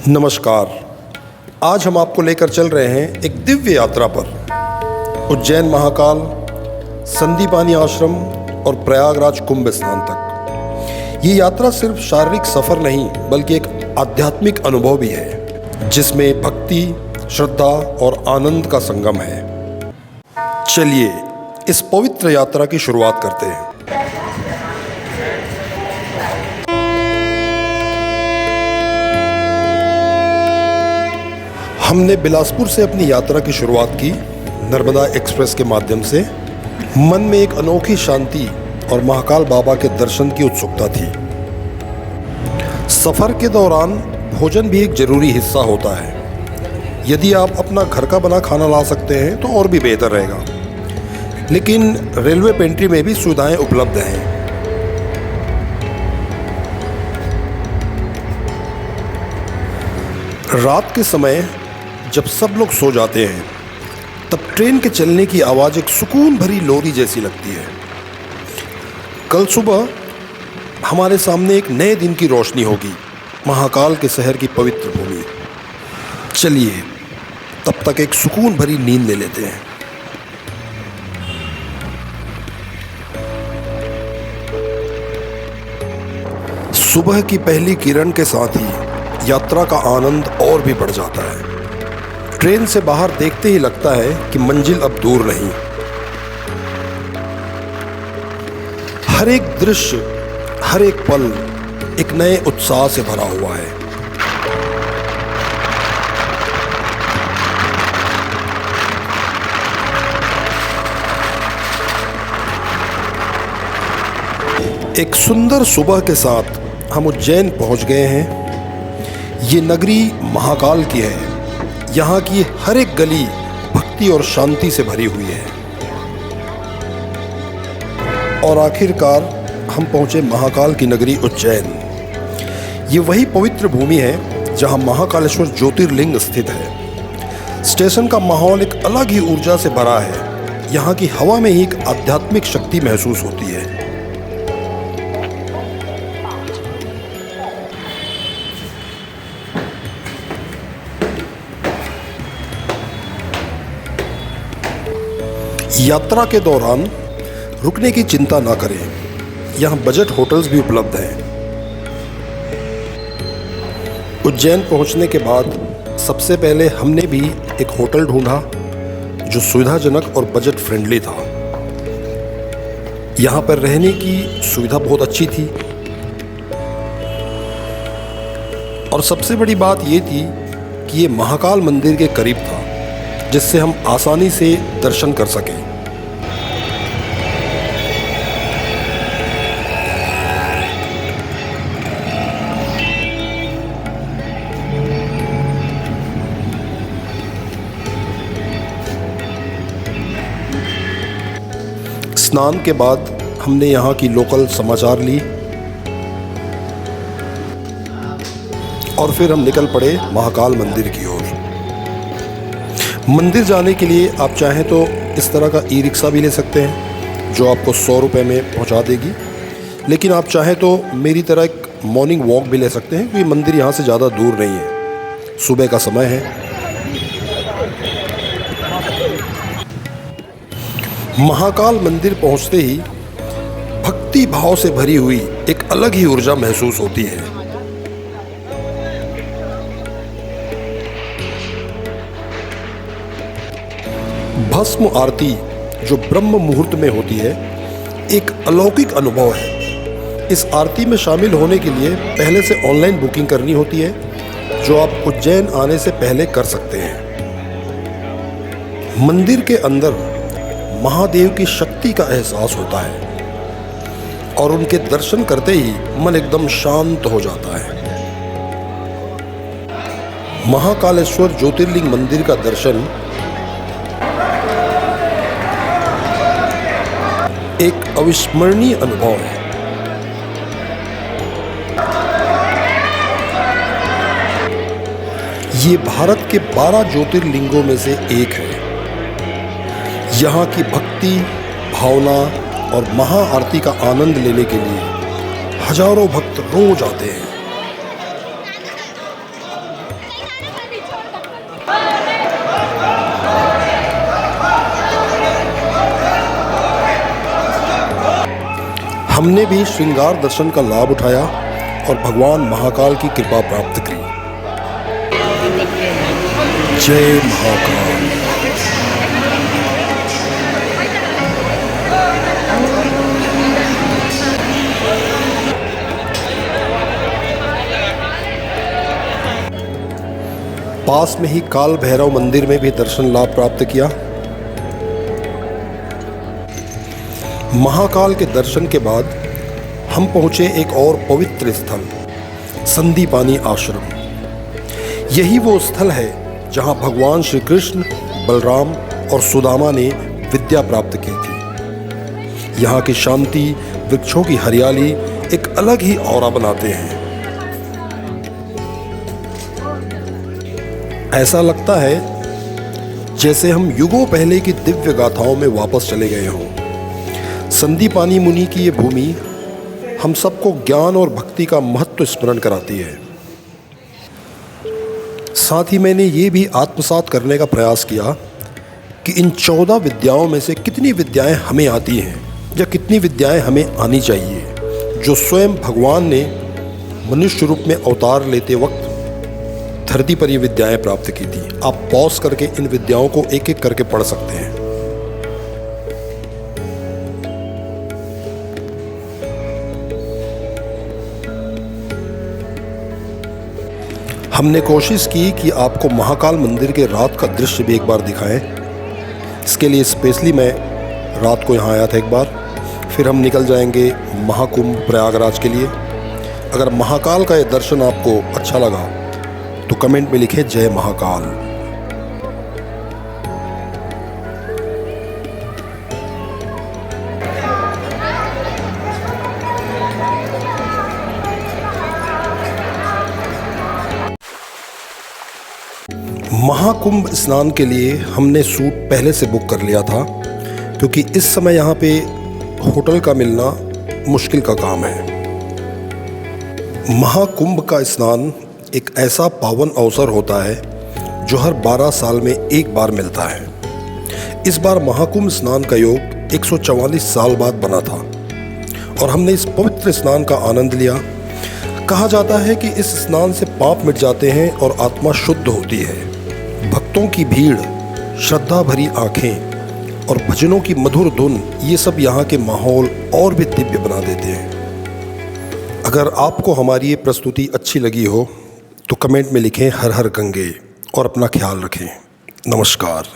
नमस्कार। आज हम आपको लेकर चल रहे हैं एक दिव्य यात्रा पर उज्जैन महाकाल, संदीपानी आश्रम और प्रयागराज कुंभ स्नान तक। ये यात्रा सिर्फ शारीरिक सफर नहीं बल्कि एक आध्यात्मिक अनुभव भी है जिसमें भक्ति, श्रद्धा और आनंद का संगम है। चलिए इस पवित्र यात्रा की शुरुआत करते हैं। हमने बिलासपुर से अपनी यात्रा की शुरुआत की नर्मदा एक्सप्रेस के माध्यम से। मन में एक अनोखी शांति और महाकाल बाबा के दर्शन की उत्सुकता थी। सफर के दौरान भोजन भी एक जरूरी हिस्सा होता है। यदि आप अपना घर का बना खाना ला सकते हैं तो और भी बेहतर रहेगा, लेकिन रेलवे पेंट्री में भी सुविधाएं उपलब्ध हैं। रात के समय जब सब लोग सो जाते हैं तब ट्रेन के चलने की आवाज़ एक सुकून भरी लोरी जैसी लगती है। कल सुबह हमारे सामने एक नए दिन की रोशनी होगी, महाकाल के शहर की पवित्र भूमि। चलिए तब तक एक सुकून भरी नींद ले लेते हैं। सुबह की पहली किरण के साथ ही यात्रा का आनंद और भी बढ़ जाता है। ट्रेन से बाहर देखते ही लगता है कि मंजिल अब दूर नहीं। हर एक दृश्य, हर एक पल एक नए उत्साह से भरा हुआ है। एक सुंदर सुबह के साथ हम उज्जैन पहुंच गए हैं। ये नगरी महाकाल की है। यहाँ की हर एक गली भक्ति और शांति से भरी हुई है। और आखिरकार हम पहुँचे महाकाल की नगरी उज्जैन। ये वही पवित्र भूमि है जहाँ महाकालेश्वर ज्योतिर्लिंग स्थित है। स्टेशन का माहौल एक अलग ही ऊर्जा से भरा है। यहाँ की हवा में ही एक आध्यात्मिक शक्ति महसूस होती है। यात्रा के दौरान रुकने की चिंता ना करें। यहाँ बजट होटल्स भी उपलब्ध हैं। उज्जैन पहुँचने के बाद सबसे पहले हमने भी एक होटल ढूंढा जो सुविधाजनक और बजट फ्रेंडली था। यहाँ पर रहने की सुविधा बहुत अच्छी थी और सबसे बड़ी बात ये थी कि ये महाकाल मंदिर के करीब था, जिससे हम आसानी से दर्शन कर सकें। स्नान के बाद हमने यहाँ की लोकल समाचार ली और फिर हम निकल पड़े महाकाल मंदिर की ओर। मंदिर जाने के लिए आप चाहें तो इस तरह का ई रिक्शा भी ले सकते हैं जो आपको 100 रुपये में पहुँचा देगी, लेकिन आप चाहें तो मेरी तरह एक मॉर्निंग वॉक भी ले सकते हैं क्योंकि मंदिर यहाँ से ज़्यादा दूर नहीं है। सुबह का समय है। महाकाल मंदिर पहुंचते ही भक्ति भाव से भरी हुई एक अलग ही ऊर्जा महसूस होती है। भस्म आरती जो ब्रह्म मुहूर्त में होती है, एक अलौकिक अनुभव है। इस आरती में शामिल होने के लिए पहले से ऑनलाइन बुकिंग करनी होती है, जो आप उज्जैन आने से पहले कर सकते हैं। मंदिर के अंदर महादेव की शक्ति का एहसास होता है और उनके दर्शन करते ही मन एकदम शांत हो जाता है। महाकालेश्वर ज्योतिर्लिंग मंदिर का दर्शन एक अविस्मरणीय अनुभव है। ये भारत के 12 ज्योतिर्लिंगों में से एक है। यहाँ की भक्ति, भावना और महाआरती का आनंद लेने के लिए हजारों भक्त रोज आते हैं। हमने भी श्रृंगार दर्शन का लाभ उठाया और भगवान महाकाल की कृपा प्राप्त की। जय महाकाल। पास में ही काल भैरव मंदिर में भी दर्शन लाभ प्राप्त किया। महाकाल के दर्शन के बाद हम पहुंचे एक और पवित्र स्थल, संदीपानी आश्रम। यही वो स्थल है जहां भगवान श्री कृष्ण, बलराम और सुदामा ने विद्या प्राप्त की थी। यहाँ की शांति, वृक्षों की हरियाली एक अलग ही ऑरा बनाते हैं। ऐसा लगता है जैसे हम युगों पहले की दिव्य गाथाओं में वापस चले गए हों। संदीपानी मुनि की ये भूमि हम सबको ज्ञान और भक्ति का महत्व स्मरण कराती है। साथ ही मैंने ये भी आत्मसात करने का प्रयास किया कि इन 14 विद्याओं में से कितनी विद्याएं हमें आती हैं या कितनी विद्याएं हमें आनी चाहिए, जो स्वयं भगवान ने मनुष्य रूप में अवतार लेते वक्त धरती पर ये विद्याएं प्राप्त की थी। आप पॉज करके इन विद्याओं को एक एक करके पढ़ सकते हैं। हमने कोशिश की कि आपको महाकाल मंदिर के रात का दृश्य भी एक बार दिखाएं। इसके लिए स्पेशली मैं रात को यहाँ आया था एक बार। फिर हम निकल जाएंगे महाकुंभ प्रयागराज के लिए। अगर महाकाल का ये दर्शन आपको अच्छा लगा तो कमेंट में लिखें जय महाकाल। महाकुंभ स्नान के लिए हमने सूट पहले से बुक कर लिया था, क्योंकि इस समय यहाँ पे होटल का मिलना मुश्किल का काम है। महाकुंभ का स्नान एक ऐसा पावन अवसर होता है जो हर 12 साल में एक बार मिलता है। इस बार महाकुंभ स्नान का योग 144 साल बाद बना था और हमने इस पवित्र स्नान का आनंद लिया। कहा जाता है कि इस स्नान से पाप मिट जाते हैं और आत्मा शुद्ध होती है। भक्तों की भीड़, श्रद्धा भरी आंखें और भजनों की मधुर धुन, ये सब यहाँ के माहौल और भी दिव्य बना देते हैं। अगर आपको हमारी ये प्रस्तुति अच्छी लगी हो तो कमेंट में लिखें हर हर गंगे और अपना ख्याल रखें। नमस्कार।